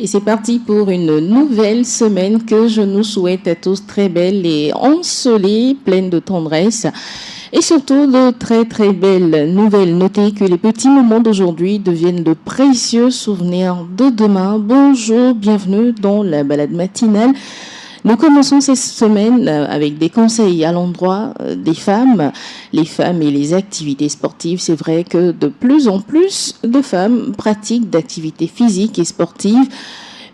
Et c'est parti pour une nouvelle semaine que je nous souhaite à tous très belle et ensoleillée, pleine de tendresse. Et surtout de très très belles nouvelles. Notez que les petits moments d'aujourd'hui deviennent de précieux souvenirs de demain. Bonjour, bienvenue dans la balade matinale. Nous commençons cette semaine avec des conseils à l'endroit des femmes, les femmes et les activités sportives. C'est vrai que de plus en plus de femmes pratiquent d'activités physiques et sportives,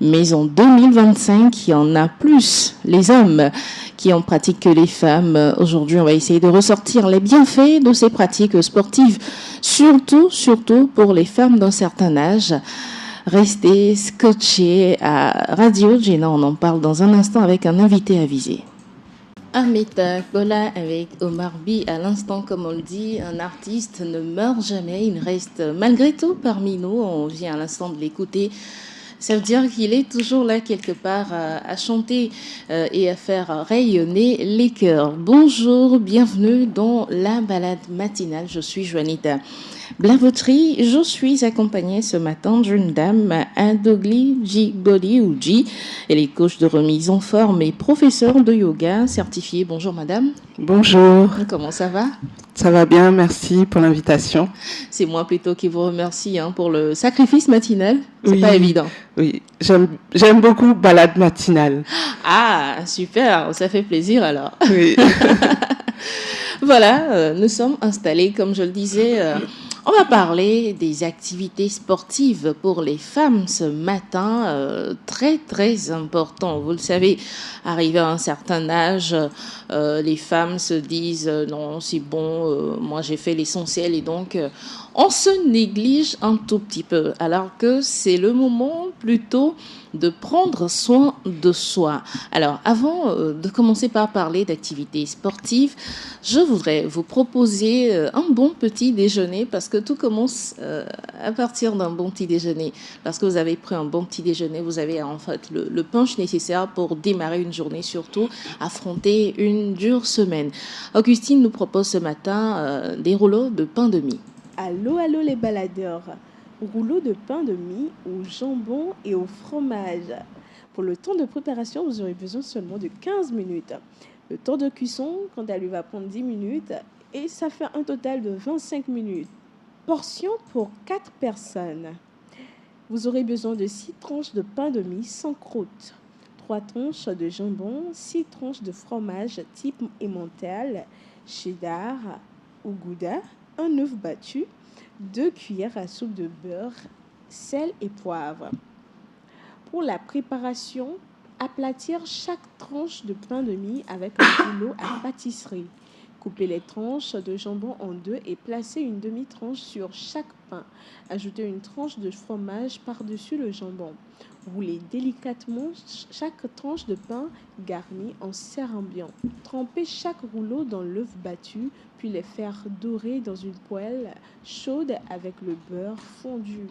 mais en 2025, il y en a plus les hommes qui en pratiquent que les femmes. Aujourd'hui, on va essayer de ressortir les bienfaits de ces pratiques sportives, surtout pour les femmes d'un certain âge. Restez scotchés à Radio Gena. On en parle dans un instant avec un invité avisé. Amita Kola avec Omar B. À l'instant, comme on le dit, un artiste ne meurt jamais. Il reste malgré tout parmi nous. On vient à l'instant de l'écouter. Ça veut dire qu'il est toujours là quelque part à chanter et à faire rayonner les cœurs. Bonjour, bienvenue dans la balade matinale. Je suis Juanita Blavotry. Je suis accompagnée ce matin d'une dame, Indogli Jiboli Uji. Elle est coach de remise en forme et professeure de yoga certifiée. Bonjour madame. Bonjour. Comment ça va? Ça va bien, merci pour l'invitation. C'est moi plutôt qui vous remercie pour le sacrifice matinal. C'est oui, pas évident. Oui, j'aime beaucoup balade matinale. Ah, super, ça fait plaisir alors. Oui. Voilà, nous sommes installés, comme je le disais. On va parler des activités sportives pour les femmes ce matin, très très important. Vous le savez, arrivé à un certain âge, les femmes se disent non, c'est bon, moi j'ai fait l'essentiel et donc on se néglige un tout petit peu, alors que c'est le moment plutôt de prendre soin de soi. Alors, avant de commencer par parler d'activités sportives, je voudrais vous proposer un bon petit déjeuner parce que tout commence à partir d'un bon petit déjeuner. Lorsque vous avez pris un bon petit déjeuner, vous avez en fait le punch nécessaire pour démarrer une journée, surtout affronter une dure semaine. Augustine nous propose ce matin des rouleaux de pain de mie. Allô les baladeurs, rouleau de pain de mie au jambon et au fromage. Pour le temps de préparation, vous aurez besoin seulement de 15 minutes. Le temps de cuisson, quant à lui, va prendre 10 minutes et ça fait un total de 25 minutes. Portion pour 4 personnes. Vous aurez besoin de 6 tranches de pain de mie sans croûte, 3 tranches de jambon, 6 tranches de fromage type emmental, cheddar ou gouda, un œuf battu, 2 cuillères à soupe de beurre, sel et poivre. Pour la préparation, aplatir chaque tranche de pain de mie avec un rouleau à pâtisserie. Coupez les tranches de jambon en deux et placez une demi-tranche sur chaque pain. Ajoutez une tranche de fromage par-dessus le jambon. Roulez délicatement chaque tranche de pain garnie en serre ambiant. Trempez chaque rouleau dans l'œuf battu, puis les faire dorer dans une poêle chaude avec le beurre fondu.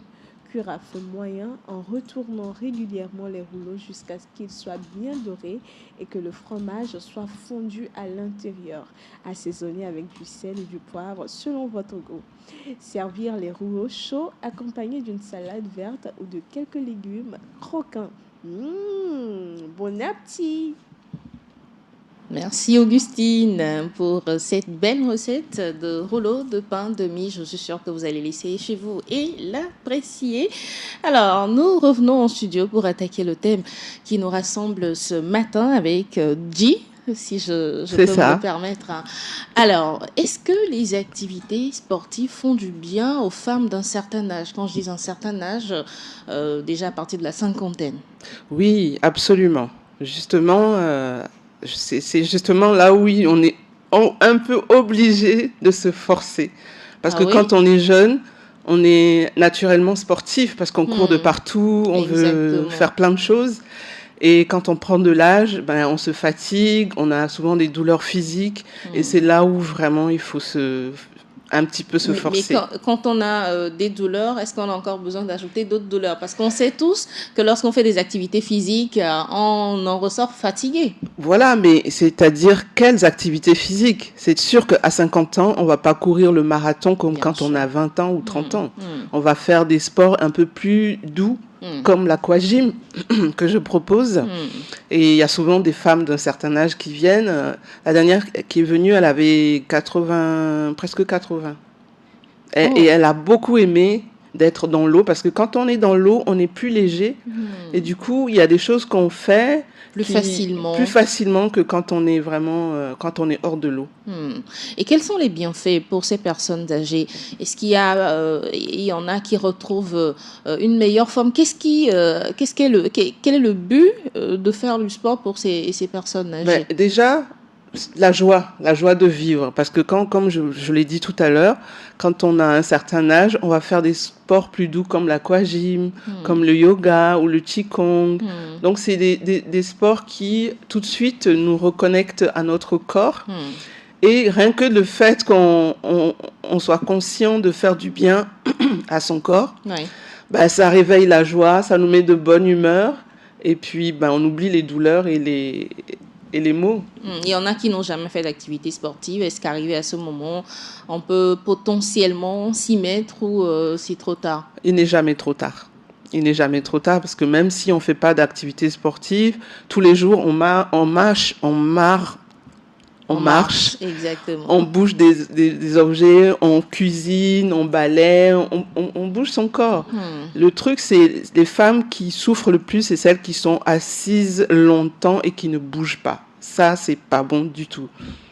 Cuire à feu moyen en retournant régulièrement les rouleaux jusqu'à ce qu'ils soient bien dorés et que le fromage soit fondu à l'intérieur. Assaisonner avec du sel et du poivre selon votre goût. Servir les rouleaux chauds accompagnés d'une salade verte ou de quelques légumes croquants. Bon appétit! Merci Augustine pour cette belle recette de rouleau de pain de mie. Je suis sûre que vous allez l'essayer chez vous et l'apprécier. Alors, nous revenons en studio pour attaquer le thème qui nous rassemble ce matin avec G, si je peux me permettre. Alors, est-ce que les activités sportives font du bien aux femmes d'un certain âge? Quand je dis un certain âge, déjà à partir de la cinquantaine. Oui, absolument. Justement... c'est justement là où on est un peu obligé de se forcer. Parce que quand on est jeune, on est naturellement sportif parce qu'on court de partout, on veut faire plein de choses. Et quand on prend de l'âge, on se fatigue, on a souvent des douleurs physiques. Et c'est là où vraiment il faut un petit peu se forcer. Mais quand on a des douleurs, est-ce qu'on a encore besoin d'ajouter d'autres douleurs? Parce qu'on sait tous que lorsqu'on fait des activités physiques, on en ressort fatigué. Voilà, mais c'est-à-dire quelles activités physiques? C'est sûr qu'à 50 ans, on ne va pas courir le marathon comme quand on a 20 ans ou 30 ans. On va faire des sports un peu plus doux comme l'aquagym que je propose. Et il y a souvent des femmes d'un certain âge qui viennent. La dernière qui est venue, elle avait 80, presque 80. Et elle a beaucoup aimé d'être dans l'eau, parce que quand on est dans l'eau, on est plus léger. Et du coup, il y a des choses qu'on fait plus facilement que quand on est vraiment quand on est hors de l'eau. Et quels sont les bienfaits pour ces personnes âgées? Est-ce qu'il y y en a qui retrouvent une meilleure forme? Quel est le but de faire du sport pour ces personnes âgées? Déjà, la joie de vivre, parce que comme je l'ai dit tout à l'heure, quand on a un certain âge, on va faire des sports plus doux comme l'aquagym, comme le yoga ou le qigong. Donc c'est des sports qui tout de suite nous reconnectent à notre corps. Et rien que le fait qu'on soit conscient de faire du bien à son corps, ça réveille la joie, ça nous met de bonne humeur, et puis on oublie les douleurs et les maux. Il y en a qui n'ont jamais fait d'activité sportive. Est-ce qu'arrivé à ce moment, on peut potentiellement s'y mettre, ou c'est trop tard? Il n'est jamais trop tard. Il n'est jamais trop tard, parce que même si on ne fait pas d'activité sportive, tous les jours on marche, exactement. On bouge des objets, on cuisine, on balaie, on bouge son corps. Le truc, c'est les femmes qui souffrent le plus, c'est celles qui sont assises longtemps et qui ne bougent pas. Ça, c'est pas bon du tout.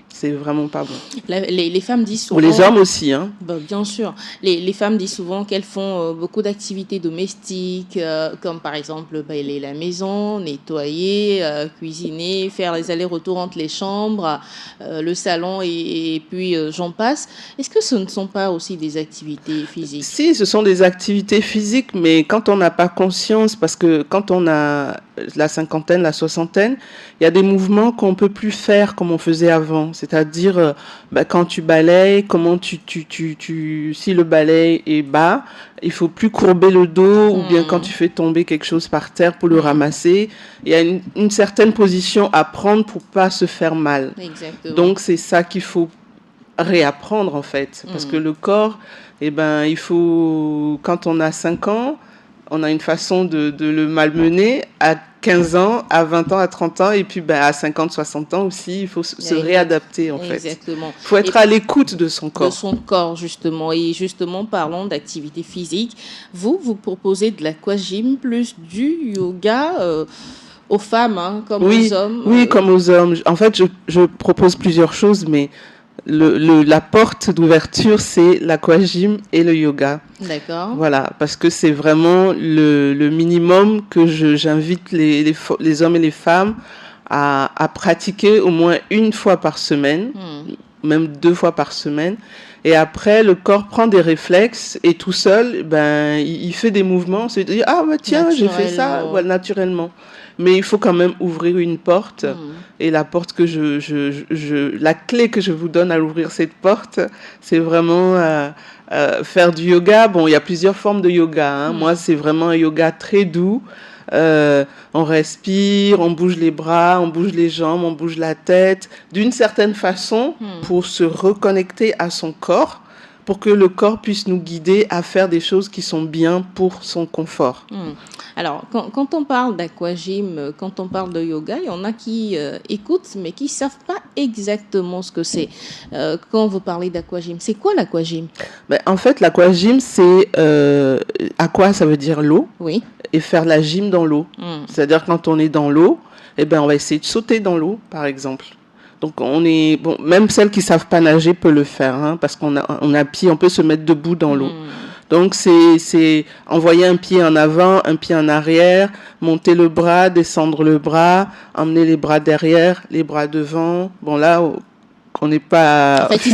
C'est vraiment pas bon. Les femmes disent souvent... Ou les hommes aussi, hein. Bien sûr. Les femmes disent souvent qu'elles font beaucoup d'activités domestiques, comme par exemple balayer la maison, nettoyer, cuisiner, faire les allers-retours entre les chambres, le salon et puis j'en passe. Est-ce que ce ne sont pas aussi des activités physiques? Si, ce sont des activités physiques, mais quand on n'a pas conscience, parce que quand on a la cinquantaine, la soixantaine, il y a des mouvements qu'on peut plus faire comme on faisait avant. C'est-à-dire, quand tu balayes, comment si le balai est bas, il faut plus courber le dos, ou bien quand tu fais tomber quelque chose par terre pour le ramasser, il y a une certaine position à prendre pour pas se faire mal. Exactement. Donc c'est ça qu'il faut réapprendre en fait, parce que le corps, il faut, quand on a 5 ans, on a une façon de le malmener. À 15 ans, à 20 ans, à 30 ans, et puis à 50, 60 ans aussi, il faut se réadapter en fait. Exactement. Il faut être à l'écoute de son corps. De son corps, justement. Et justement, parlons d'activité physique. Vous proposez de l'aquagym plus du yoga aux femmes, comme aux hommes. Oui, comme aux hommes. En fait, je propose plusieurs choses, mais la porte d'ouverture, c'est l'aquagym et le yoga. D'accord. Voilà, parce que c'est vraiment le minimum que j'invite les hommes et les femmes à pratiquer au moins une fois par semaine, même 2 fois par semaine. Et après, le corps prend des réflexes et tout seul, il fait des mouvements. On se dit, tiens, j'ai fait ça, voilà, naturellement. Mais il faut quand même ouvrir une porte. Et la porte la clé que je vous donne à ouvrir cette porte, c'est vraiment faire du yoga. Bon, il y a plusieurs formes de yoga. Moi, c'est vraiment un yoga très doux. On respire, on bouge les bras, on bouge les jambes, on bouge la tête, d'une certaine façon, pour se reconnecter à son corps, pour que le corps puisse nous guider à faire des choses qui sont bien pour son confort. Alors, quand on parle d'aquagym, quand on parle de yoga, il y en a qui écoutent, mais qui ne savent pas exactement ce que c'est. Quand vous parlez d'aquagym, c'est quoi l'aquagym? En fait, l'aquagym, c'est... aqua, ça veut dire l'eau. Oui. Et faire la gym dans l'eau. C'est-à-dire, quand on est dans l'eau, on va essayer de sauter dans l'eau, par exemple. Donc, même celles qui ne savent pas nager peuvent le faire, parce qu'on a pied, on peut se mettre debout dans l'eau. Donc, c'est envoyer un pied en avant, un pied en arrière, monter le bras, descendre le bras, emmener les bras derrière, les bras devant. Bon, là, on n'est pas... En fait,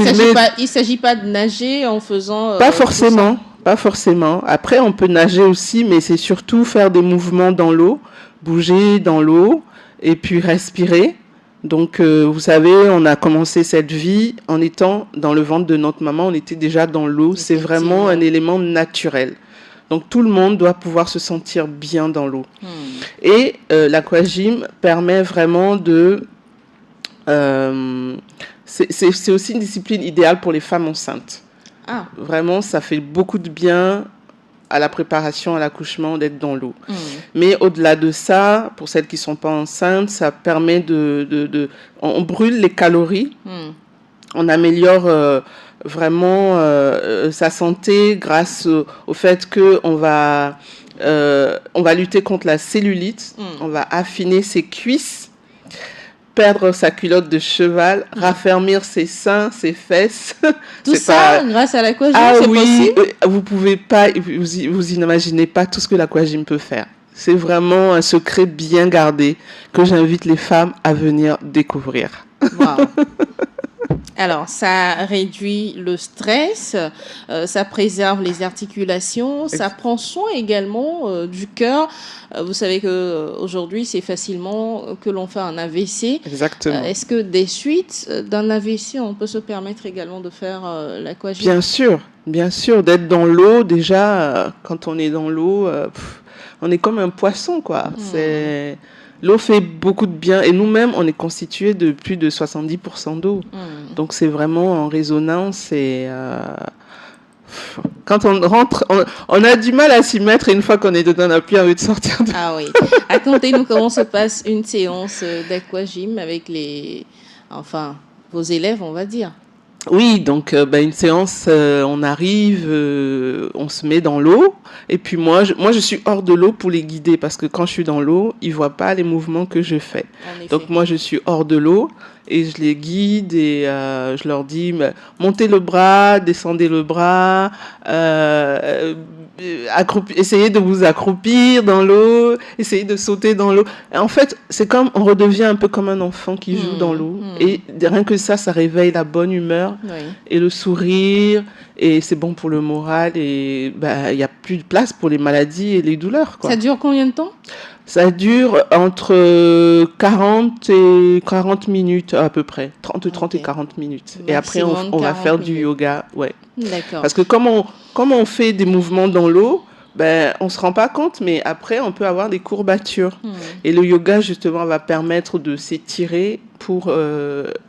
il s'agit pas de nager en faisant... Pas forcément. Pas forcément. Après, on peut nager aussi, mais c'est surtout faire des mouvements dans l'eau, bouger dans l'eau, et puis respirer. Donc, vous savez, on a commencé cette vie en étant dans le ventre de notre maman, on était déjà dans l'eau. C'est vraiment un élément naturel. Donc, tout le monde doit pouvoir se sentir bien dans l'eau. Et l'aquagym permet vraiment de... c'est aussi une discipline idéale pour les femmes enceintes. Vraiment, ça fait beaucoup de bien à la préparation à l'accouchement d'être dans l'eau. Mais au-delà de ça, pour celles qui sont pas enceintes, ça permet on brûle les calories, on améliore vraiment sa santé grâce au fait que on va lutter contre la cellulite, on va affiner ses cuisses, perdre sa culotte de cheval, raffermir ses seins, ses fesses. Tout ça grâce à l'aquagym, c'est possible? Vous pouvez pas, vous imaginez pas tout ce que l'aquagym peut faire. C'est vraiment un secret bien gardé que j'invite les femmes à venir découvrir. Wow. Alors, ça réduit le stress, ça préserve les articulations, ça prend soin également du cœur. Vous savez qu'aujourd'hui, c'est facilement que l'on fait un AVC. Exactement. Est-ce que des suites d'un AVC, on peut se permettre également de faire l'aquagym? Bien sûr, d'être dans l'eau, déjà, quand on est dans l'eau, on est comme un poisson, quoi. L'eau fait beaucoup de bien et nous-mêmes, on est constitués de plus de 70% d'eau. Donc, c'est vraiment en résonance et quand on rentre, on a du mal à s'y mettre et une fois qu'on est dedans, on n'a plus envie de sortir. Ah oui. Racontez-nous comment se passe une séance d'aquagym avec vos élèves, on va dire. Oui, donc une séance, on arrive, on se met dans l'eau et puis moi je suis hors de l'eau pour les guider parce que quand je suis dans l'eau, ils voient pas les mouvements que je fais. Donc moi je suis hors de l'eau et je les guide et je leur dis montez le bras, descendez le bras, essayez de vous accroupir dans l'eau, essayez de sauter dans l'eau. Et en fait, c'est comme on redevient un peu comme un enfant qui joue dans l'eau et rien que ça réveille la bonne humeur et le sourire et c'est bon pour le moral et il y a plus de place pour les maladies et les douleurs, quoi. Ça dure combien de temps? Ça dure entre 40 et 40 minutes à peu près. 30 et 40 minutes. Maximum, et après, on va faire du yoga. Ouais. D'accord. Parce que comme on fait des mouvements dans l'eau, on ne se rend pas compte, mais après, on peut avoir des courbatures. Et le yoga, justement, va permettre de s'étirer pour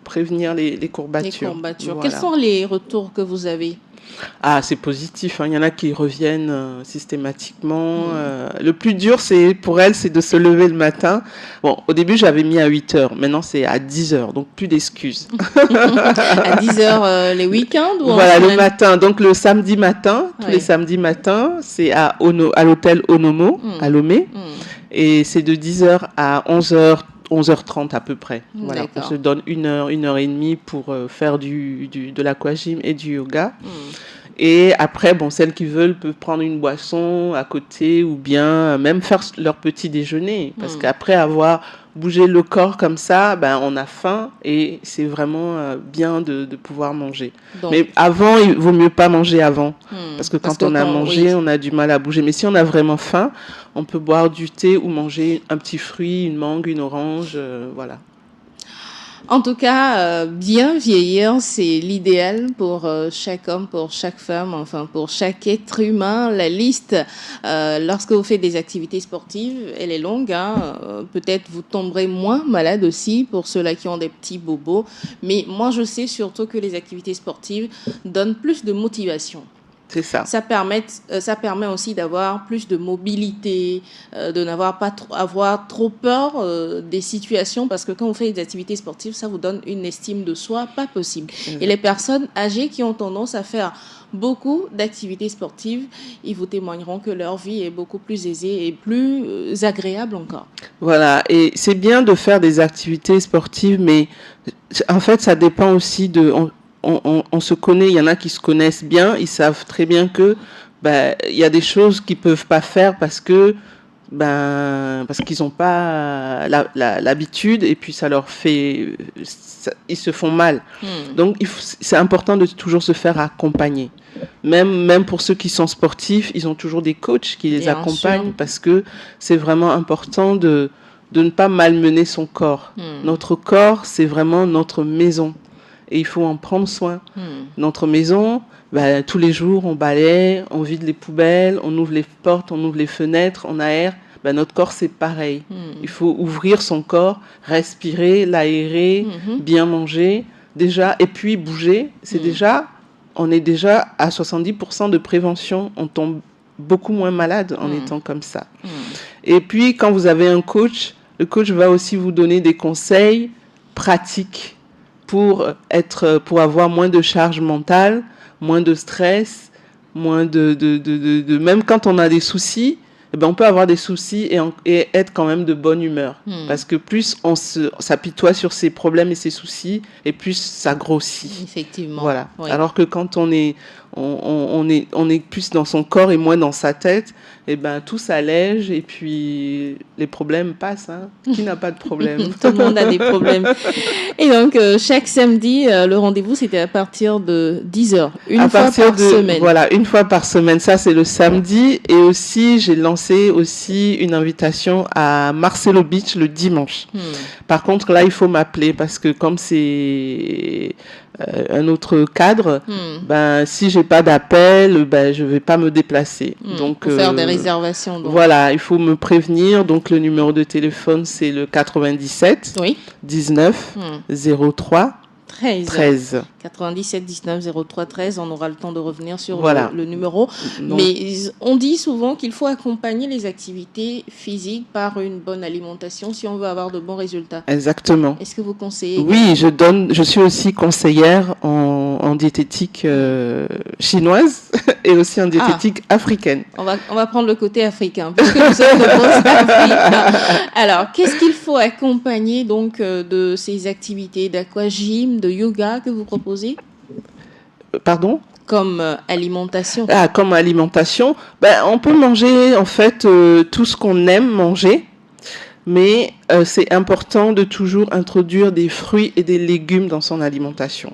prévenir les courbatures. Les courbatures. Voilà. Quels sont les retours que vous avez? Ah, c'est positif. Il y en a qui reviennent systématiquement. Le plus dur, pour elles, c'est de se lever le matin. Bon, au début, j'avais mis à 8h. Maintenant, c'est à 10h. Donc, plus d'excuses. À 10h les week-ends ou voilà, le matin. Donc, le samedi matin, tous les samedis matins, c'est à l'hôtel Onomo, à Lomé. Et c'est de 10h à 11h30 à peu près. Voilà, on se donne 1h et demie pour faire de l'aquagym et du yoga. Et après, celles qui veulent peuvent prendre une boisson à côté ou bien même faire leur petit déjeuner. Parce qu'après avoir bougé le corps comme ça, on a faim et c'est vraiment bien de pouvoir manger. Donc, mais avant, il vaut mieux pas manger avant. Parce que quand on a mangé, on a du mal à bouger. Mais si on a vraiment faim, on peut boire du thé ou manger un petit fruit, une mangue, une orange, voilà. En tout cas, bien vieillir, c'est l'idéal pour chaque homme, pour chaque femme, enfin pour chaque être humain. La liste, lorsque vous faites des activités sportives, elle est longue. Peut-être vous tomberez moins malade aussi pour ceux-là qui ont des petits bobos. Mais moi, je sais surtout que les activités sportives donnent plus de motivation. C'est ça. Ça permet aussi d'avoir plus de mobilité, de n'avoir pas avoir trop peur des situations, parce que quand vous faites des activités sportives, ça vous donne une estime de soi pas possible. Et les personnes âgées qui ont tendance à faire beaucoup d'activités sportives, ils vous témoigneront que leur vie est beaucoup plus aisée et plus agréable encore. Voilà, et c'est bien de faire des activités sportives, mais en fait, ça dépend aussi de... On se connaît, il y en a qui se connaissent bien, ils savent très bien que il y a des choses qu'ils peuvent pas faire parce qu'ils n'ont pas l'habitude et puis ça leur fait, ils se font mal. Donc c'est important de toujours se faire accompagner. Même pour ceux qui sont sportifs, ils ont toujours des coachs qui les accompagnent parce que c'est vraiment important de ne pas malmener son corps. Notre corps, c'est vraiment notre maison. Et il faut en prendre soin. Notre maison, tous les jours, on balaye, on vide les poubelles, on ouvre les portes, on ouvre les fenêtres, on aère. Notre corps, c'est pareil. Il faut ouvrir son corps, respirer, l'aérer, bien manger, déjà, et puis bouger. On est déjà à 70% de prévention. On tombe beaucoup moins malade en étant comme ça. Et puis, quand vous avez un coach, le coach va aussi vous donner des conseils pratiques pour avoir moins de charge mentale, moins de stress, moins de même quand on a des soucis, eh ben on peut avoir des soucis et être quand même de bonne humeur. Parce que plus on s'apitoie sur ses problèmes et ses soucis, et plus ça grossit. Effectivement. Voilà. Oui. Alors que quand on est plus dans son corps et moins dans sa tête, eh ben tout s'allège et puis les problèmes passent. Hein. Qui n'a pas de problème? Tout le monde a des problèmes. Et donc, chaque samedi, le rendez-vous, c'était à partir de 10h, une fois par semaine. Voilà, une fois par semaine. Ça, c'est le samedi. Et aussi, j'ai lancé aussi une invitation à Marcelo Beach le dimanche. Par contre, là, il faut m'appeler parce que comme c'est un autre cadre, ben, si j'ai pas d'appel, ben, je vais pas me déplacer. Donc, faut faire des réservations. Donc. Voilà, il faut me prévenir. Donc, le numéro de téléphone, c'est le 97 19 03 13. 97 19 03 13. On aura le temps de revenir sur le numéro. Donc, mais on dit souvent qu'il faut accompagner les activités physiques par une bonne alimentation si on veut avoir de bons résultats. Exactement. Est-ce que vous conseillez? Oui, je suis aussi conseillère en diététique chinoise et aussi en diététique africaine. On va prendre le côté africain puisque nous sommes de Post-Afrique. Alors, qu'est-ce qu'il faut accompagner donc de ces activités d'aquagym, de yoga que vous proposez? Pardon? Comme alimentation. Comme alimentation, ben, on peut manger en fait tout ce qu'on aime manger, mais c'est important de toujours introduire des fruits et des légumes dans son alimentation.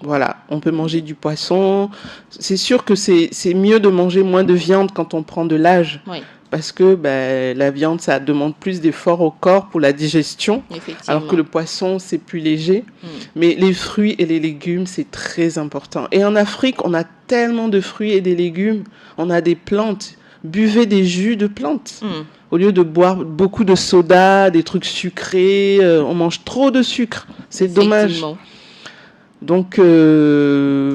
Voilà, on peut manger du poisson. C'est sûr que c'est mieux de manger moins de viande quand on prend de l'âge. Oui. Parce que la viande, ça demande plus d'efforts au corps pour la digestion, alors que le poisson, c'est plus léger. Mais les fruits et les légumes, c'est très important. Et en Afrique, on a tellement de fruits et des légumes. On a des plantes. Buvez des jus de plantes. Au lieu de boire beaucoup de soda, des trucs sucrés, on mange trop de sucre. C'est dommage. Donc, je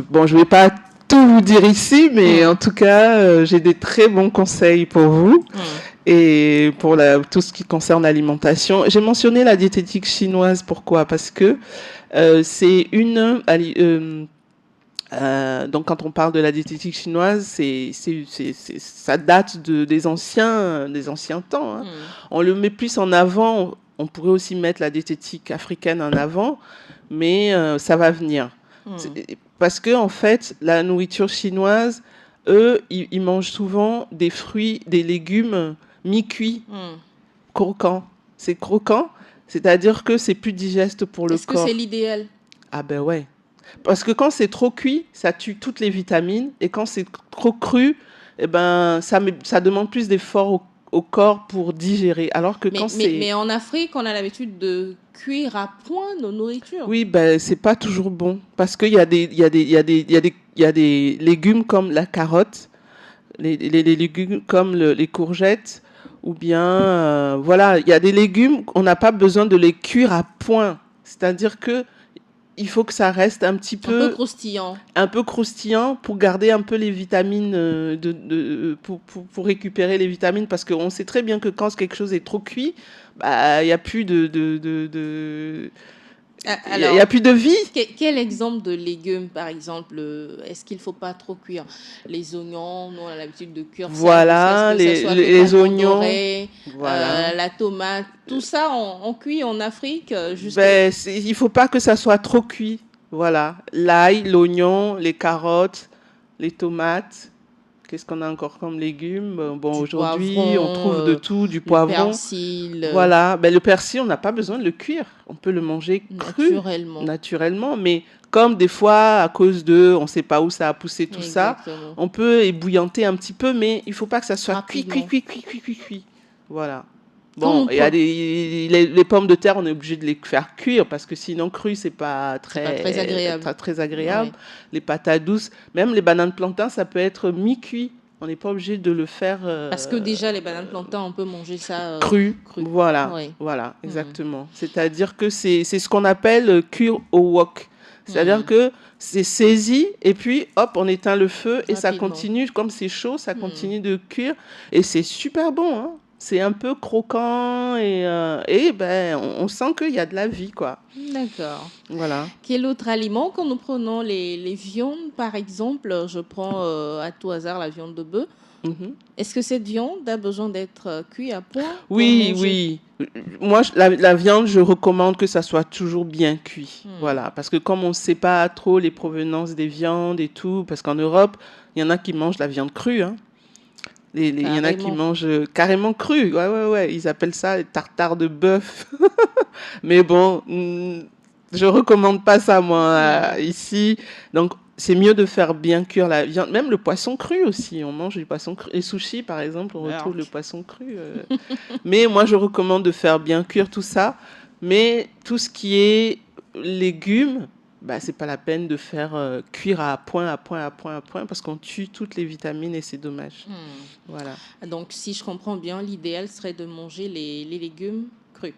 ne vais pas tout vous dire ici, mais en tout cas, j'ai des très bons conseils pour vous et pour tout ce qui concerne l'alimentation. J'ai mentionné la diététique chinoise. Pourquoi? Parce que c'est donc quand on parle de la diététique chinoise, ça date des anciens temps. Hein. On le met plus en avant. On pourrait aussi mettre la diététique africaine en avant, mais ça va venir. Parce que en fait, la nourriture chinoise, eux, ils mangent souvent des fruits, des légumes mi-cuits, croquants. C'est croquant, c'est-à-dire que c'est plus digeste pour le corps. Est-ce que c'est l'idéal? Ah ben ouais. Parce que quand c'est trop cuit, ça tue toutes les vitamines, et quand c'est trop cru, eh ben ça demande plus d'efforts au corps pour digérer. Alors que mais en Afrique, on a l'habitude de cuire à point nos nourritures. Oui, c'est pas toujours bon parce qu'il y a des légumes comme la carotte, les légumes comme les courgettes, ou bien il y a des légumes on n'a pas besoin de les cuire à point. C'est-à-dire que il faut que ça reste un peu croustillant pour garder un peu les vitamines, pour récupérer les vitamines, parce qu'on sait très bien que quand quelque chose est trop cuit, il n'y a plus il n'y a plus de vie. Quel exemple de légumes, par exemple, est-ce qu'il ne faut pas trop cuire? Les oignons, nous on a l'habitude de cuire ça. Les oignons. Doré, la tomate, tout ça on cuit en Afrique. Il ne faut pas que ça soit trop cuit. Voilà. L'ail, l'oignon, les carottes, les tomates. Qu'est-ce qu'on a encore comme légumes? Aujourd'hui, on trouve de tout, du poivron. Le persil. Voilà. Le persil, on n'a pas besoin de le cuire. On peut le manger cru. Naturellement. Mais comme des fois, à cause on ne sait pas où ça a poussé tout ça, on peut ébouillanter un petit peu, mais il ne faut pas que ça soit cuit. Voilà. Bon, il y a les pommes de terre, on est obligé de les faire cuire parce que sinon cru, c'est pas très agréable. Ouais. Les patates douces, même les bananes plantains, ça peut être mi-cuit. On n'est pas obligé de le faire. Parce que déjà les bananes plantains, on peut manger ça cru. Voilà, exactement. C'est-à-dire que c'est ce qu'on appelle cuire au wok. C'est-à-dire que c'est saisi et puis hop, on éteint le feu et ça Rapidement. continue, comme c'est chaud, ça continue de cuire et c'est super bon, hein. C'est un peu croquant et ben, on sent qu'il y a de la vie, quoi. D'accord. Voilà. Quel autre aliment quand nous prenons les viandes, par exemple, je prends à tout hasard la viande de bœuf. Mhm. Est-ce que cette viande a besoin d'être cuite à point pour Oui, manger? oui. Moi, la viande, je recommande que ça soit toujours bien cuit. Voilà. Parce que comme on ne sait pas trop les provenances des viandes et tout, parce qu'en Europe, il y en a qui mangent la viande crue, hein. Il y en a qui Carrément. mangent carrément cru. Ouais, ouais, ouais. Ils appellent ça les tartares de bœuf. Mais bon, je recommande pas ça, moi, ici. Donc, c'est mieux de faire bien cuire la viande. Même le poisson cru aussi. On mange du poisson cru. Les sushis, par exemple, on retrouve le poisson cru. Mais moi, je recommande de faire bien cuire tout ça. Mais tout ce qui est légumes, bah, c'est pas la peine de faire cuire à point, parce qu'on tue toutes les vitamines et c'est dommage. Voilà. Donc, si je comprends bien, l'idéal serait de manger les légumes crus.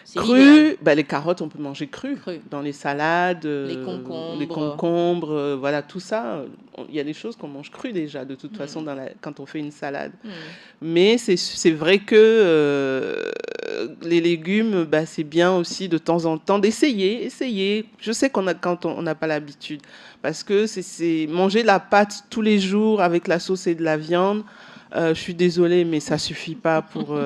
C'est l'idéal. Cru, bah, les carottes, on peut manger cru. Dans les salades, Les les concombres. concombres, voilà, tout ça. Il y a des choses qu'on mange crues déjà, de toute façon, quand on fait une salade. Mais c'est vrai que les légumes, bah, c'est bien aussi de temps en temps d'essayer. Je sais quand on n'a pas l'habitude. Parce que c'est manger la pâte tous les jours avec la sauce et de la viande. Je suis désolée, mais ça suffit pas pour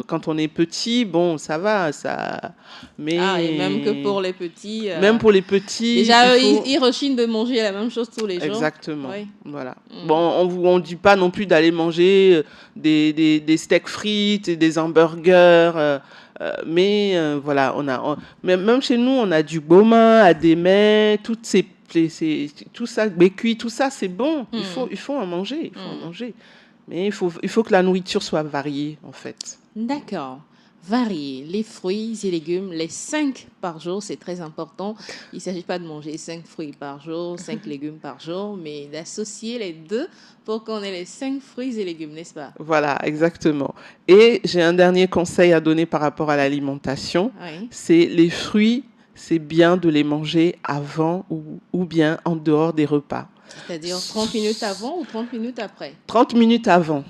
quand on est petit. Bon, ça va, ça. Mais et même que pour les petits. même pour les petits. Déjà, ils rechignent de manger la même chose tous les jours. Exactement. Oui. Voilà. Bon, on dit pas non plus d'aller manger des steaks frites et des hamburgers. Mais voilà, même chez nous, on a du baume à des mets, tout ça, cuit, tout ça, c'est bon. Il faut en manger. Mais il faut que la nourriture soit variée, en fait. D'accord. Varier les fruits et légumes, les 5 par jour, c'est très important. Il ne s'agit pas de manger 5 fruits par jour, 5 légumes par jour, mais d'associer les deux pour qu'on ait les 5 fruits et légumes, n'est-ce pas? Voilà, exactement. Et j'ai un dernier conseil à donner par rapport à l'alimentation. Oui. C'est les fruits, c'est bien de les manger avant ou bien en dehors des repas. C'est-à-dire 30 minutes avant ou 30 minutes après? 30 minutes avant.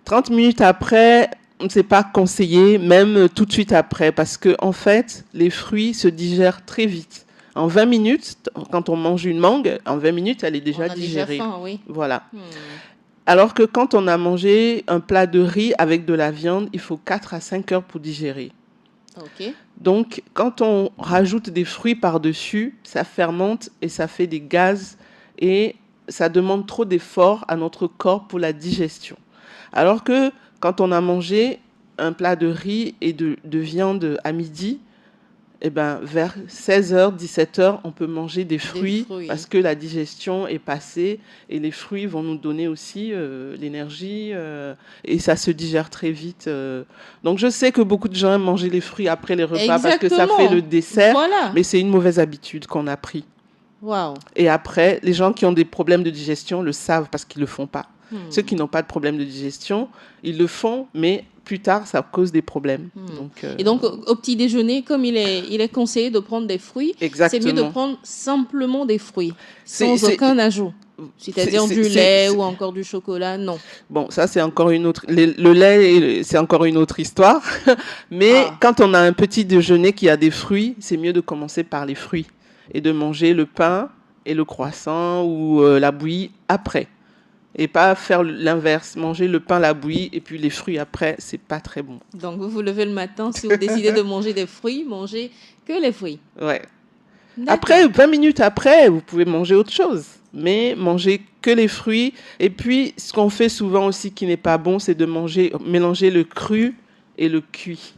30 minutes après, c'est pas conseillé, même tout de suite après, parce que en fait, les fruits se digèrent très vite. En 20 minutes, quand on mange une mangue, en 20 minutes, elle est déjà digérée. Déjà faim, oui. Voilà. Alors que quand on a mangé un plat de riz avec de la viande, il faut 4 à 5 heures pour digérer. Ok. Donc, quand on rajoute des fruits par-dessus, ça fermente et ça fait des gaz et ça demande trop d'efforts à notre corps pour la digestion. Alors que quand on a mangé un plat de riz et de viande à midi, eh ben, vers 16h, 17h, on peut manger des fruits parce que la digestion est passée et les fruits vont nous donner aussi l'énergie et ça se digère très vite. Donc, je sais que beaucoup de gens aiment manger les fruits après les repas parce que ça fait le dessert, mais c'est une mauvaise habitude qu'on a pris. Wow. Et après, les gens qui ont des problèmes de digestion le savent parce qu'ils ne le font pas. Ceux qui n'ont pas de problème de digestion, ils le font, mais plus tard, ça cause des problèmes. Et donc, au petit déjeuner, comme il est conseillé de prendre des fruits, c'est mieux de prendre simplement des fruits, sans aucun ajout. C'est-à-dire du lait ou encore du chocolat, non. Bon, ça, c'est encore une autre... Le lait, c'est encore une autre histoire. Mais quand on a un petit déjeuner qui a des fruits, c'est mieux de commencer par les fruits et de manger le pain et le croissant ou la bouillie après. Et pas faire l'inverse, manger le pain, la bouillie et puis les fruits après, c'est pas très bon. Donc vous vous levez le matin, si vous décidez de manger des fruits, mangez que les fruits. Ouais. Après, 20 minutes après, vous pouvez manger autre chose. Mais mangez que les fruits. Et puis, ce qu'on fait souvent aussi qui n'est pas bon, c'est de mélanger le cru et le cuit.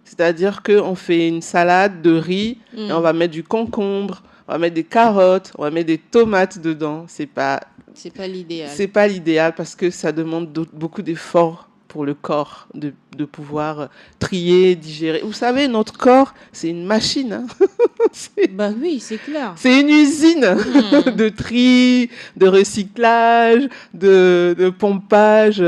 C'est-à-dire qu'on fait une salade de riz et on va mettre du concombre, on va mettre des carottes, on va mettre des tomates dedans. C'est pas l'idéal. C'est pas l'idéal parce que ça demande beaucoup d'efforts pour le corps de pouvoir trier, digérer. Vous savez, notre corps, c'est une machine. Hein. Bah oui, c'est clair. C'est une usine de tri, de recyclage, de pompage.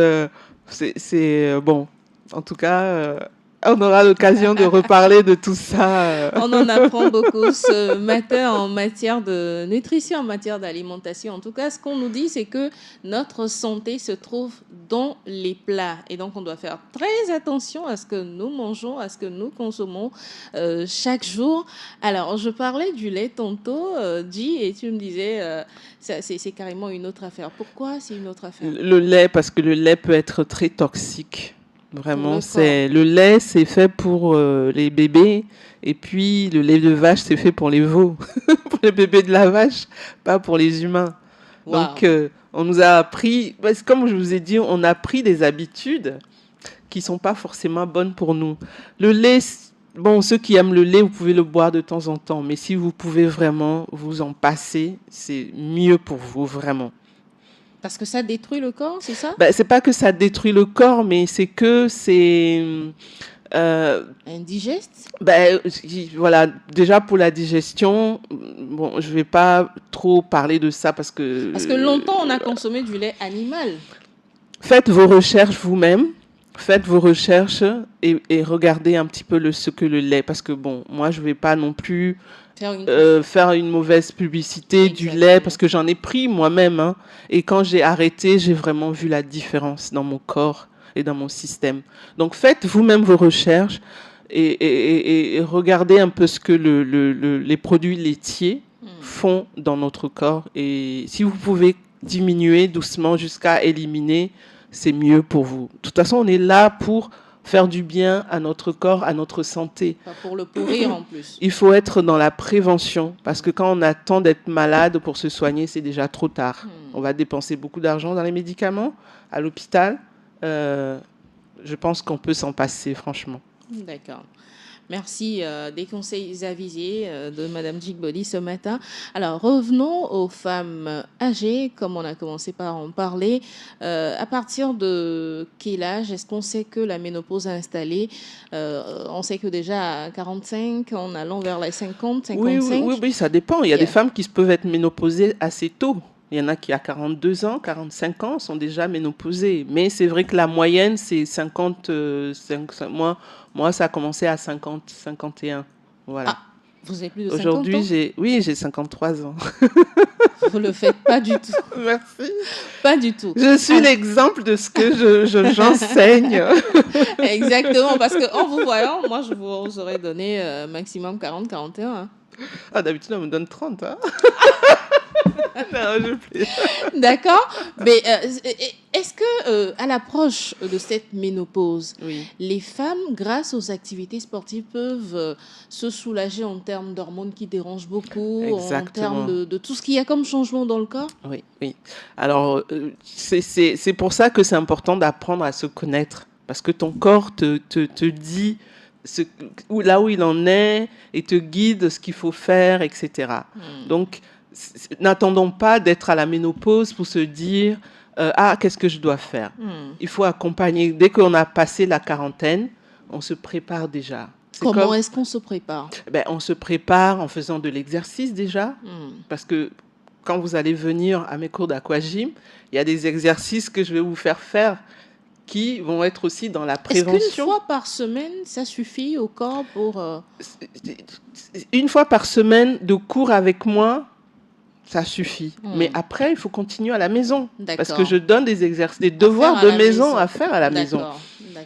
C'est bon. En tout cas, On aura l'occasion de reparler de tout ça. On en apprend beaucoup ce matin en matière de nutrition, en matière d'alimentation. En tout cas, ce qu'on nous dit, c'est que notre santé se trouve dans les plats. Et donc, on doit faire très attention à ce que nous mangeons, à ce que nous consommons chaque jour. Alors, je parlais du lait tantôt, Guy, et tu me disais, c'est carrément une autre affaire. Pourquoi c'est une autre affaire? Le lait, parce que le lait peut être très toxique. Vraiment, le lait, c'est fait pour les bébés, et puis le lait de vache, c'est fait pour les veaux, pour les bébés de la vache, pas pour les humains. Wow. Donc, on nous a appris, comme je vous ai dit, on a pris des habitudes qui sont pas forcément bonnes pour nous. Le lait, bon, ceux qui aiment le lait, vous pouvez le boire de temps en temps, mais si vous pouvez vraiment vous en passer, c'est mieux pour vous, vraiment. Parce que ça détruit le corps, c'est ça? C'est pas que ça détruit le corps, mais c'est que c'est... indigeste? Voilà, déjà pour la digestion, bon, je vais pas trop parler de ça parce que... Parce que longtemps, on a consommé du lait animal. Faites vos recherches vous-même. Faites vos recherches et regardez un petit peu ce que le lait... Parce que bon, moi, je vais pas non plus... faire une mauvaise publicité. Exactement. Du lait, parce que j'en ai pris moi-même. Hein, et quand j'ai arrêté, j'ai vraiment vu la différence dans mon corps et dans mon système. Donc, faites vous-même vos recherches et regardez un peu ce que les produits laitiers font dans notre corps. Et si vous pouvez diminuer doucement jusqu'à éliminer, c'est mieux pour vous. De toute façon, on est là pour... faire du bien à notre corps, à notre santé. Pas pour le pourrir en plus. Il faut être dans la prévention parce que quand on attend d'être malade pour se soigner, c'est déjà trop tard. On va dépenser beaucoup d'argent dans les médicaments, à l'hôpital. Je pense qu'on peut s'en passer, franchement. D'accord. Merci des conseils avisés de Madame Jigbody ce matin. Alors, revenons aux femmes âgées, comme on a commencé par en parler. À partir de quel âge est-ce qu'on sait que la ménopause est installée? On sait que déjà à 45, en allant vers les 50, 55... Oui, ça dépend. Il y a des femmes qui peuvent être ménopausées assez tôt. Il y en a qui, à 42 ans, 45 ans, sont déjà ménopausées. Mais c'est vrai que la moyenne, c'est 50... Moi, ça a commencé à 50, 51. Voilà. Ah, vous avez plus de 50 Aujourd'hui, ans? j'ai 53 ans. Vous ne le faites pas du tout. Merci. Pas du tout. Je suis l'exemple de ce que j'enseigne. Exactement, parce qu'en vous voyant, moi, je vous aurais donné maximum 40, 41. Hein. Ah, d'habitude, on me donne 30. Hein. Non, je plaisante. D'accord. Mais est-ce que, à l'approche de cette ménopause, les femmes, grâce aux activités sportives, peuvent se soulager en termes d'hormones qui dérangent beaucoup, en termes de tout ce qu'il y a comme changement dans le corps? Oui. Alors, c'est pour ça que c'est important d'apprendre à se connaître. Parce que ton corps te dit là où il en est et te guide ce qu'il faut faire, etc. Donc, n'attendons pas d'être à la ménopause pour se dire qu'est-ce que je dois faire. Il faut accompagner. Dès qu'on a passé la quarantaine, on se prépare déjà. Comment est-ce qu'on se prépare? On se prépare en faisant de l'exercice déjà. Parce que quand vous allez venir à mes cours d'aquagym, il y a des exercices que je vais vous faire qui vont être aussi dans la prévention. Est-ce qu'une fois par semaine, ça suffit au corps pour... Une fois par semaine de cours avec moi, ça suffit. Mais après, il faut continuer à la maison. Parce que je donne des exercices, des devoirs de maison à faire à la maison.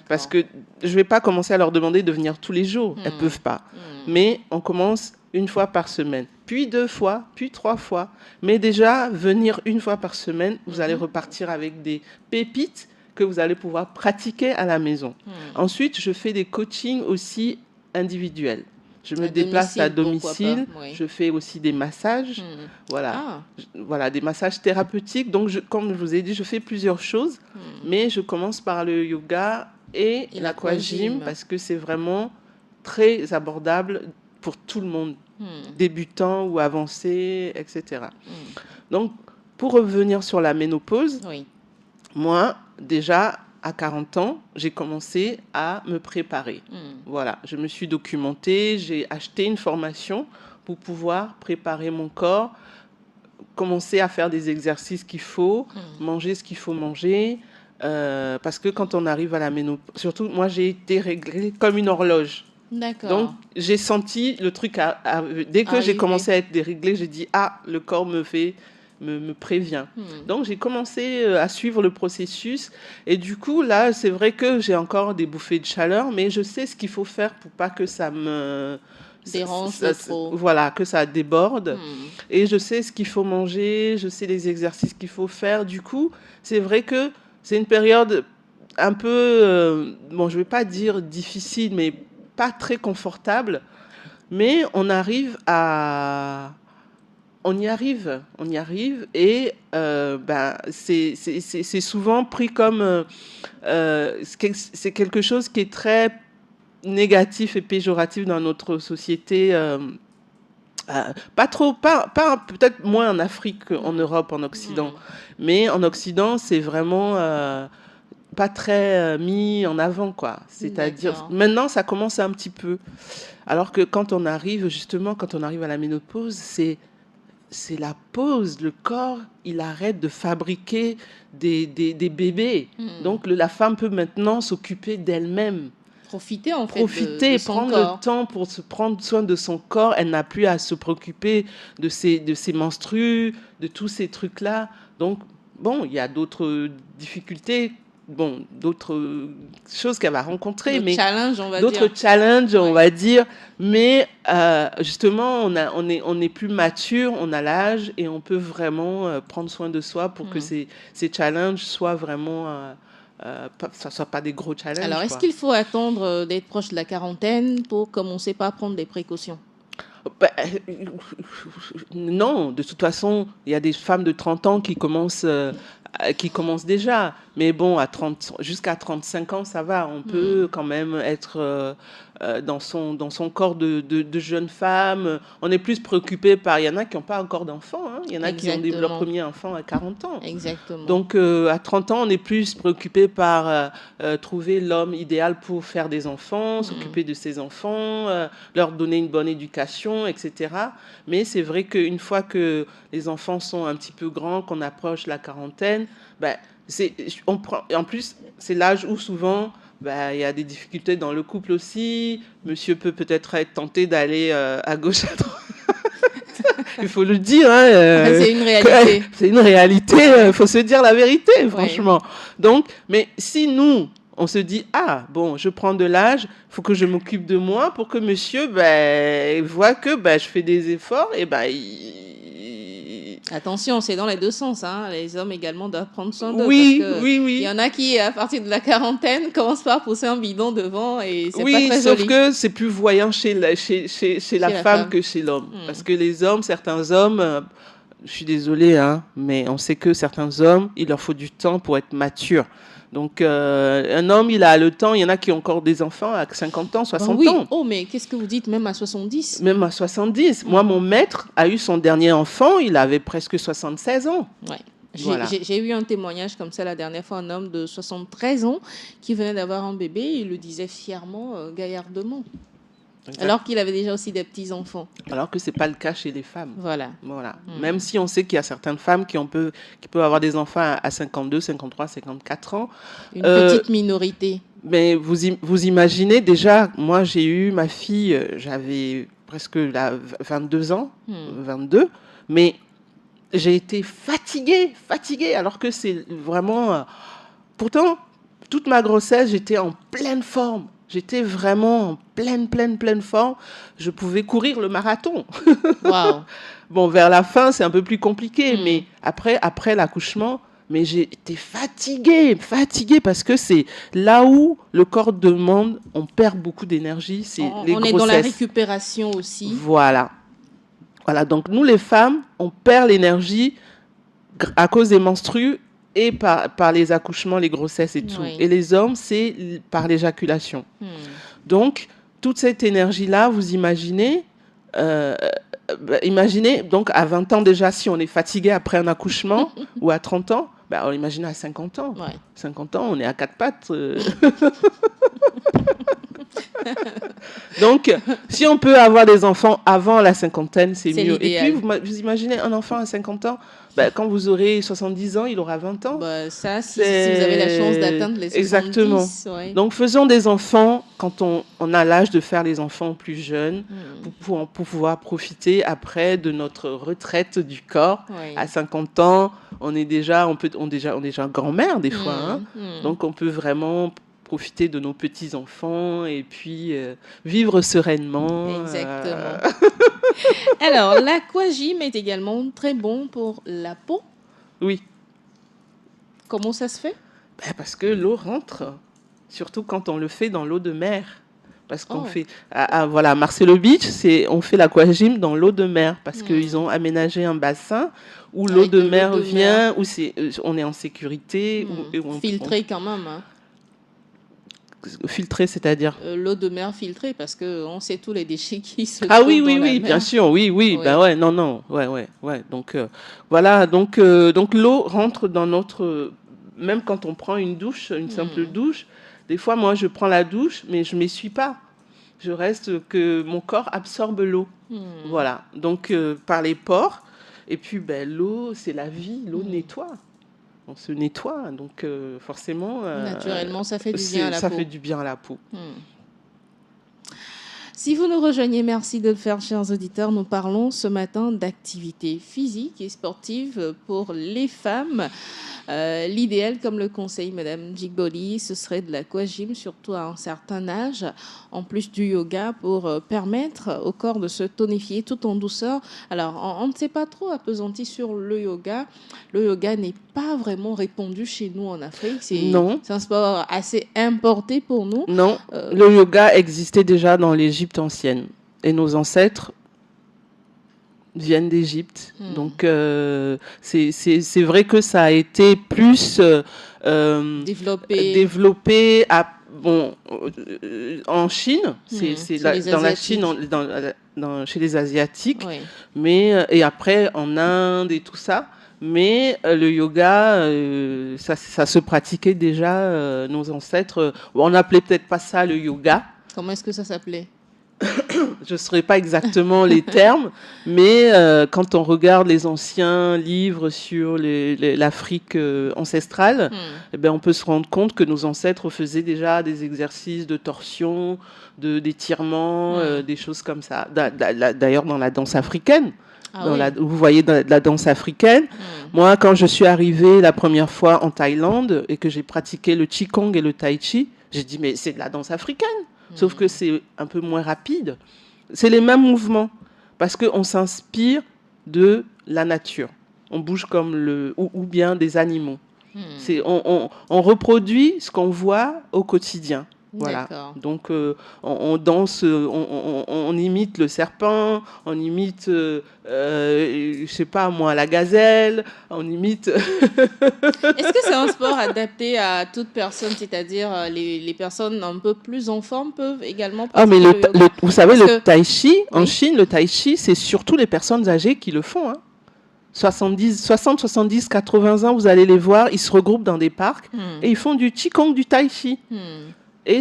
Parce que je ne vais pas commencer à leur demander de venir tous les jours. Elles ne peuvent pas. Mais on commence une fois par semaine. Puis 2 fois, puis 3 fois. Mais déjà, venir une fois par semaine, vous allez repartir avec des pépites que vous allez pouvoir pratiquer à la maison. Ensuite, je fais des coachings aussi individuels. Je me déplace à domicile, je fais aussi des massages, voilà, des massages thérapeutiques. Donc, comme je vous ai dit, je fais plusieurs choses, mais je commence par le yoga et l'aquagym parce que c'est vraiment très abordable pour tout le monde, débutant ou avancé, etc. Donc, pour revenir sur la ménopause, moi, déjà, à 40 ans, j'ai commencé à me préparer. Voilà, je me suis documentée, j'ai acheté une formation pour pouvoir préparer mon corps, commencer à faire des exercices qu'il faut, manger ce qu'il faut manger, parce que quand on arrive à la ménopause, surtout moi j'ai été réglée comme une horloge. D'accord. Donc j'ai senti le truc dès que j'ai commencé à être déréglée, j'ai dit le corps me prévient. Donc j'ai commencé à suivre le processus et du coup là c'est vrai que j'ai encore des bouffées de chaleur, mais je sais ce qu'il faut faire pour pas que ça me dérange trop. Voilà, que ça déborde. Et je sais ce qu'il faut manger, je sais les exercices qu'il faut faire. Du coup, c'est vrai que c'est une période un peu, bon, je vais pas dire difficile, mais pas très confortable. Mais on y arrive et c'est souvent pris comme c'est quelque chose qui est très négatif et péjoratif dans notre société. Pas peut-être moins en Afrique qu'en Europe, en Occident. Mais en Occident, c'est vraiment pas très mis en avant, quoi. C'est-à-dire, maintenant, ça commence un petit peu. Alors que quand on arrive à la ménopause, c'est la pause. Le corps, il arrête de fabriquer des bébés. Donc, la femme peut maintenant s'occuper d'elle-même. Profiter de son prendre corps. Le temps pour se prendre soin de son corps. Elle n'a plus à se préoccuper de ses menstrues, de tous ces trucs-là. Donc, bon, il y a d'autres difficultés, d'autres choses qu'elle va rencontrer. D'autres challenges, on va dire. Mais justement, on est plus mature, on a l'âge et on peut vraiment prendre soin de soi pour que ces challenges soient vraiment... ça ne soit pas des gros challenges. Alors, est-ce qu'il faut attendre d'être proche de la quarantaine pour commencer par prendre des précautions? Non, de toute façon, il y a des femmes de 30 ans qui commencent déjà. Mais bon, jusqu'à 35 ans, ça va. On peut quand même être dans son corps de jeune femme. On est plus préoccupé par... Il y en a qui n'ont pas encore d'enfants. Hein. Il y en a qui ont leur premier enfant à 40 ans. Exactement. Donc, à 30 ans, on est plus préoccupé par trouver l'homme idéal pour faire des enfants, s'occuper de ses enfants, leur donner une bonne éducation, etc. Mais c'est vrai qu'une fois que les enfants sont un petit peu grands, qu'on approche la quarantaine, en plus, c'est l'âge où souvent... il y a des difficultés dans le couple aussi. Monsieur peut-être être tenté d'aller à gauche, à droite. Il faut le dire. Hein, c'est une réalité. C'est une réalité. Il faut se dire la vérité, franchement. Donc, mais si nous, on se dit, je prends de l'âge, il faut que je m'occupe de moi pour que monsieur voit que je fais des efforts et Attention, c'est dans les deux sens. Hein. Les hommes également doivent prendre soin d'eux. Oui. Il y en a qui, à partir de la quarantaine, commencent par pousser un bidon devant et c'est pas très joli. Oui, sauf que c'est plus voyant chez la femme que chez l'homme. Parce que certains hommes, je suis désolée, hein, mais on sait que certains hommes, il leur faut du temps pour être matures. Donc, un homme, il a le temps. Il y en a qui ont encore des enfants à 50 ans, 60 ans. Oh, mais qu'est-ce que vous dites, même à 70? Même à 70. Moi, mon maître a eu son dernier enfant. Il avait presque 76 ans. Ouais. J'ai eu un témoignage comme ça la dernière fois, un homme de 73 ans qui venait d'avoir un bébé. Il le disait fièrement, gaillardement. Exact. Alors qu'il avait déjà aussi des petits-enfants. Alors que ce n'est pas le cas chez les femmes. Voilà. Même si on sait qu'il y a certaines femmes qui peuvent avoir des enfants à 52, 53, 54 ans. Une petite minorité. Mais vous imaginez, déjà, moi j'ai eu ma fille, j'avais presque 22 ans, 22, mais j'ai été fatiguée, alors que c'est vraiment... pourtant, toute ma grossesse, j'étais en pleine forme. J'étais vraiment en pleine forme. Je pouvais courir le marathon. Wow. Bon, vers la fin, c'est un peu plus compliqué, mais après l'accouchement, mais j'ai été fatiguée parce que c'est là où le corps demande, on perd beaucoup d'énergie, c'est les grossesses. On est dans la récupération aussi. Voilà, donc nous les femmes, on perd l'énergie à cause des menstrues et par les accouchements, les grossesses et tout. Oui. Et les hommes, c'est par l'éjaculation. Donc, toute cette énergie-là, vous imaginez, donc à 20 ans déjà, si on est fatigué après un accouchement, ou à 30 ans, on imagine à 50 ans. Ouais. 50 ans, on est à quatre pattes. Donc, si on peut avoir des enfants avant la cinquantaine, c'est mieux. L'idéal. Et puis, vous imaginez un enfant à 50 ans, quand vous aurez 70 ans, il aura 20 ans. Ça, si vous avez la chance d'atteindre les 70. Exactement. Ouais. Donc, faisons des enfants quand on a l'âge de faire les enfants plus jeunes pour pouvoir profiter après de notre retraite du corps. À 50 ans, on est déjà grand-mère des fois. Donc, on peut vraiment profiter de nos petits-enfants et puis vivre sereinement. Exactement. Alors, l'aquagym est également très bon pour la peau. Oui. Comment ça se fait? Parce que l'eau rentre, surtout quand on le fait dans l'eau de mer. Parce qu'on fait... à Marcelo Beach, on fait l'aquagym dans l'eau de mer parce qu'ils ont aménagé un bassin où l'eau de mer vient, où on est en sécurité. Filtré quand même. Hein. Filtré, c'est-à-dire l'eau de mer filtrée, parce qu'on sait tous les déchets qui se trouvent oui, dans la mer. Bien sûr, oui. Ben ouais, non. Ouais. Donc, voilà, donc l'eau rentre dans notre... Même quand on prend une douche, une simple douche, des fois, moi, je prends la douche, mais je ne m'essuie pas. Je reste que mon corps absorbe l'eau. Voilà, donc par les pores. Et puis, l'eau, c'est la vie, l'eau nettoie. On se nettoie, donc forcément... naturellement, ça fait du bien à la peau. Ça fait du bien à la peau. Si vous nous rejoignez, merci de le faire, chers auditeurs. Nous parlons ce matin d'activités physiques et sportives pour les femmes. L'idéal, comme le conseille Madame Jigboli, ce serait de l'aquagym, surtout à un certain âge, en plus du yoga, pour permettre au corps de se tonifier tout en douceur. Alors, on ne s'est pas trop appesanti sur le yoga. Le yoga n'est pas vraiment répandu chez nous en Afrique. C'est un sport assez importé pour nous. Non, le yoga existait déjà dans l'Égypte ancienne. Et nos ancêtres viennent d'Égypte. Donc, c'est vrai que ça a été plus développé en Chine. C'est dans la Chine, chez les Asiatiques. Mais, et après, en Inde et tout ça. Mais le yoga, ça se pratiquait déjà, nos ancêtres. On n'appelait peut-être pas ça le yoga. Comment est-ce que ça s'appelait ? Je ne saurais pas exactement les termes, mais quand on regarde les anciens livres sur l'Afrique ancestrale, on peut se rendre compte que nos ancêtres faisaient déjà des exercices de torsion, d'étirement, des choses comme ça. D'ailleurs, dans la danse africaine. Vous voyez la danse africaine. Moi, quand je suis arrivée la première fois en Thaïlande et que j'ai pratiqué le Qigong et le Tai Chi, j'ai dit, mais c'est de la danse africaine. Sauf que c'est un peu moins rapide. C'est les mêmes mouvements. Parce qu'on s'inspire de la nature. On bouge comme ou bien des animaux. On reproduit ce qu'on voit au quotidien. Voilà. D'accord. Donc, on danse, on imite le serpent, on imite, je sais pas moi, la gazelle, on imite... Est-ce que c'est un sport adapté à toute personne, c'est-à-dire les personnes un peu plus en forme peuvent également pratiquer le yoga? Vous savez, le tai chi, en Chine, le tai chi, c'est surtout les personnes âgées qui le font, hein. 60, 70, 80 ans, vous allez les voir, ils se regroupent dans des parcs et ils font du qigong, du tai chi. Et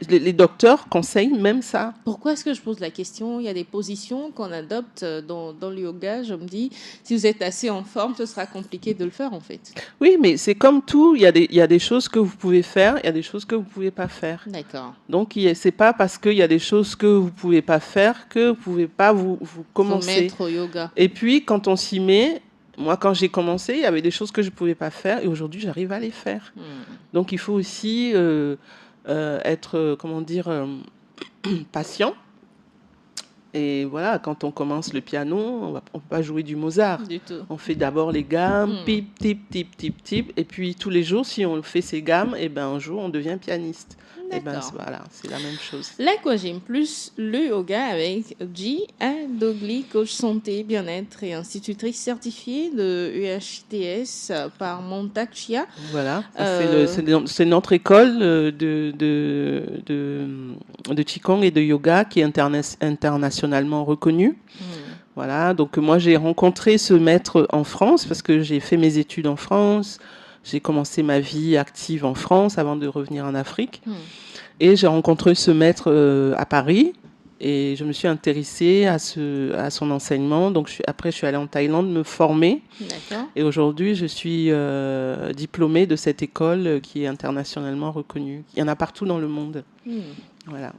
les docteurs conseillent même ça. Pourquoi est-ce que je pose la question? Il y a des positions qu'on adopte dans le yoga. Je me dis, si vous êtes assez en forme, ce sera compliqué de le faire en fait. Oui, mais c'est comme tout. Il y a des choses que vous pouvez faire, il y a des choses que vous ne pouvez pas faire. D'accord. Donc, ce n'est pas parce qu'il y a des choses que vous ne pouvez pas faire que vous ne pouvez pas vous commencer. Faut mettre au yoga. Et puis, quand on s'y met... Moi, quand j'ai commencé, il y avait des choses que je ne pouvais pas faire et aujourd'hui, j'arrive à les faire. Donc, il faut aussi être, patient. Et voilà, quand on commence le piano, on ne peut pas jouer du Mozart. Du tout. On fait d'abord les gammes, pip, tip, tip, tip, tip. Et puis, tous les jours, si on fait ces gammes, un jour, on devient pianiste. Voilà, c'est la même chose. L'aquagym plus le yoga avec Ji Adogli, coach santé, bien-être et institutrice certifiée de UHTS par Montauk Chia. Voilà, c'est notre école de Qigong et de yoga qui est internationalement reconnue. Voilà, donc moi j'ai rencontré ce maître en France parce que j'ai fait mes études en France. j'ai commencé ma vie active en France avant de revenir en Afrique. Et j'ai rencontré ce maître à Paris. Et je me suis intéressée à son enseignement. Donc, après, je suis allée en Thaïlande me former. D'accord. Et aujourd'hui, je suis diplômée de cette école qui est internationalement reconnue. Il y en a partout dans le monde. Voilà.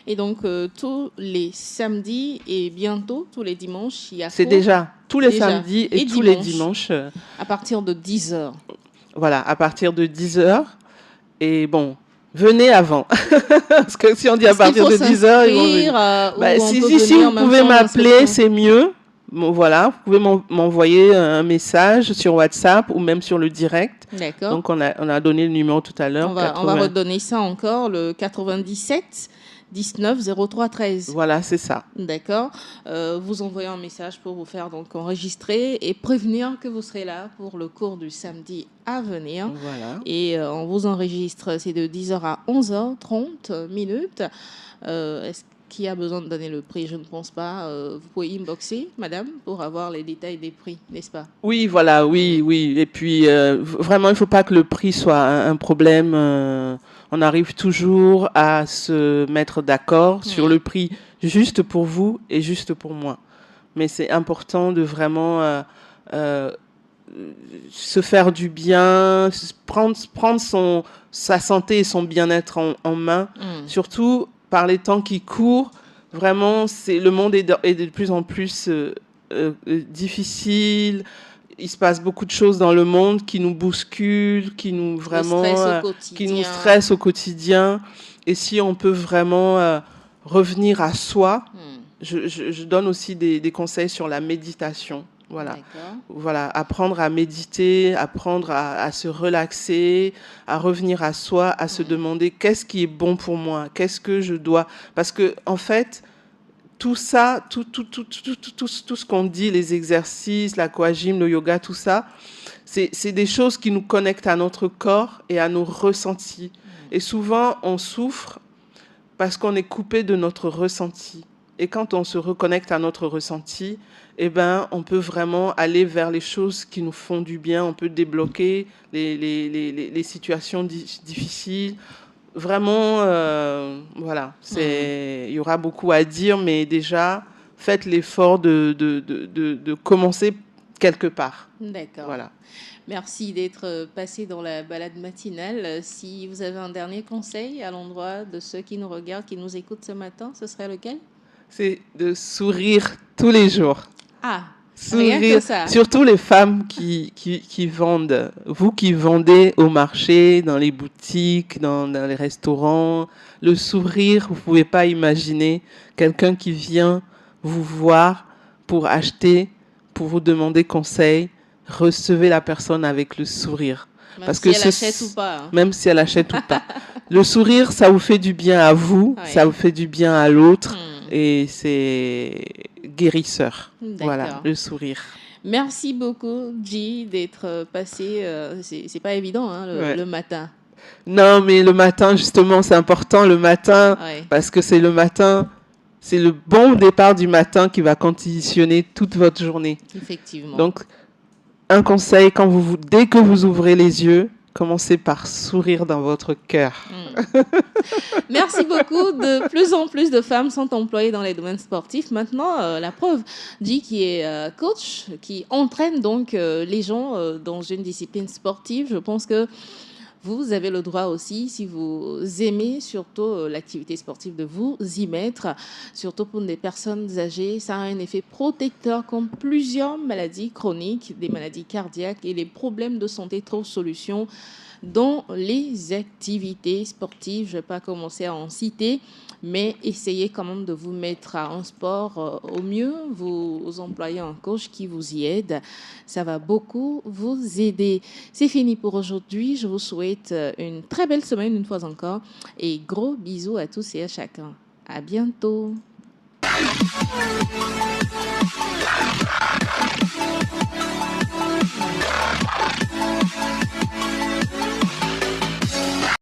Et donc, tous les samedis et bientôt tous les dimanches, il y a C'est déjà tous les samedis et tous les dimanches. À partir de 10h. Voilà, à partir de 10h. Et bon... Venez avant, parce que si on dit à partir de 10h, ils vont venir. Si vous pouvez m'appeler, c'est mieux. Bon, voilà, vous pouvez m'envoyer un message sur WhatsApp ou même sur le direct. D'accord. Donc, on a donné le numéro tout à l'heure. On va redonner ça encore, le 97 19 03 13. Voilà, c'est ça. D'accord. Vous envoyez un message pour vous faire donc enregistrer et prévenir que vous serez là pour le cours du samedi à venir. Voilà. Et on vous enregistre, c'est de 10h à 11h30 minutes. Est-ce qu'il y a besoin de donner le prix? Je ne pense pas. Vous pouvez inboxer, madame, pour avoir les détails des prix, n'est-ce pas? Oui, voilà, oui. Et puis, vraiment, il ne faut pas que le prix soit un problème. On arrive toujours à se mettre d'accord sur le prix juste pour vous et juste pour moi. Mais c'est important de vraiment se faire du bien, prendre sa santé et son bien-être en main. Surtout par les temps qui courent. Vraiment, le monde est de plus en plus difficile. Il se passe beaucoup de choses dans le monde qui nous bousculent, qui nous stressent au quotidien. Et si on peut vraiment revenir à soi, je donne aussi des conseils sur la méditation. Voilà, apprendre à méditer, apprendre à se relaxer, à revenir à soi, à se demander qu'est-ce qui est bon pour moi, qu'est-ce que je dois. Parce que en fait, tout ça, tout ce qu'on dit, les exercices, l'aquagym, le yoga, tout ça, c'est des choses qui nous connectent à notre corps et à nos ressentis. Et souvent, on souffre parce qu'on est coupé de notre ressenti. Et quand on se reconnecte à notre ressenti, on peut vraiment aller vers les choses qui nous font du bien. On peut débloquer les situations difficiles. Vraiment, voilà, il y aura beaucoup à dire, mais déjà, faites l'effort de commencer quelque part. D'accord. Voilà. Merci d'être passé dans la balade matinale. Si vous avez un dernier conseil à l'endroit de ceux qui nous regardent, qui nous écoutent ce matin, ce serait lequel? C'est de sourire tous les jours. Ah, sourire, rien que ça. Surtout les femmes qui vendent. Vous qui vendez au marché, dans les boutiques, dans les restaurants, le sourire, vous ne pouvez pas imaginer quelqu'un qui vient vous voir pour acheter, pour vous demander conseil. Recevez la personne avec le sourire. Même si elle achète ou pas. Hein. Même si elle achète ou pas. Le sourire, ça vous fait du bien à vous, ça vous fait du bien à l'autre. Et c'est guérisseur. Voilà, le sourire. Merci beaucoup, G, d'être passé. C'est pas évident, hein, le matin. Non, mais le matin, justement, c'est important le matin, parce que c'est le matin, c'est le bon départ du matin qui va conditionner toute votre journée. Effectivement. Donc, un conseil, dès que vous ouvrez les yeux, commencez par sourire dans votre cœur. Merci beaucoup. De plus en plus de femmes sont employées dans les domaines sportifs. Maintenant, la preuve dit qui est coach, qui entraîne donc les gens dans une discipline sportive. Je pense que vous avez le droit aussi, si vous aimez surtout l'activité sportive, de vous y mettre. Surtout pour des personnes âgées, ça a un effet protecteur contre plusieurs maladies chroniques, des maladies cardiaques et les problèmes de santé trouvent solution dans les activités sportives. Je ne vais pas commencer à en citer, mais essayez quand même de vous mettre à un sport au mieux. Vous employez un coach qui vous y aide. Ça va beaucoup vous aider. C'est fini pour aujourd'hui. Je vous souhaite une très belle semaine une fois encore et gros bisous à tous et à chacun. À bientôt.